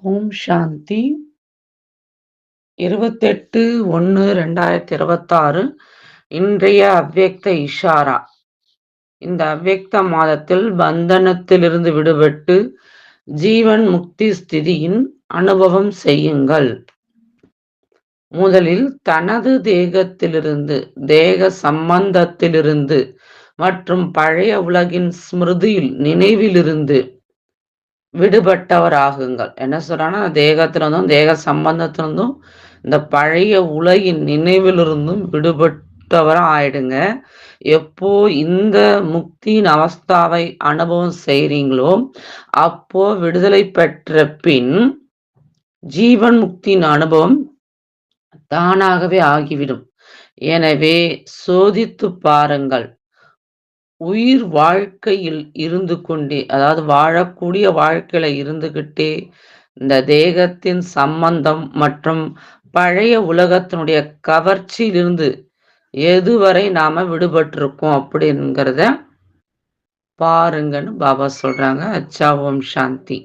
ஓம் சாந்தி. 28/1/2026 இன்றைய அவ்யக்த இஷாரா. இந்த அவ்யக்த மாதத்தில் பந்தனத்திலிருந்து விடுபட்டு ஜீவன் முக்தி ஸ்திதியின் அனுபவம் செய்யுங்கள். முதலில் தனது தேகத்திலிருந்து, தேக சம்பந்தத்திலிருந்து மற்றும் பழைய உலகின் ஸ்மிருதியில், நினைவிலிருந்து விடுபட்டவராகுங்கள். என்ன சொல்றான்னா, தேகத்திலிருந்தும் தேக சம்பந்தத்திலிருந்தும் இந்த பழைய உலகின் நினைவிலிருந்தும் விடுபட்டவரா ஆயிடுங்க. எப்போ இந்த முக்தியின் அவஸ்தாவை அனுபவம் செய்றீங்களோ அப்போ விடுதலை பெற்ற பின் ஜீவன் முக்தியின் அனுபவம் தானாகவே ஆகிவிடும். எனவே சோதித்து பாருங்கள். உயிர் வாழ்க்கையில் இருந்து கொண்டே, அதாவது வாழக்கூடிய வாழ்க்கையில இருந்துகிட்டே இந்த தேகத்தின் சம்பந்தம் மற்றும் பழைய உலகத்தினுடைய கவர்ச்சியிலிருந்து எதுவரை நாம விடுபட்டிருக்கோம் அப்படிங்கிறத பாருங்கன்னு பாபா சொல்றாங்க. அச்சா, ஓம் சாந்தி.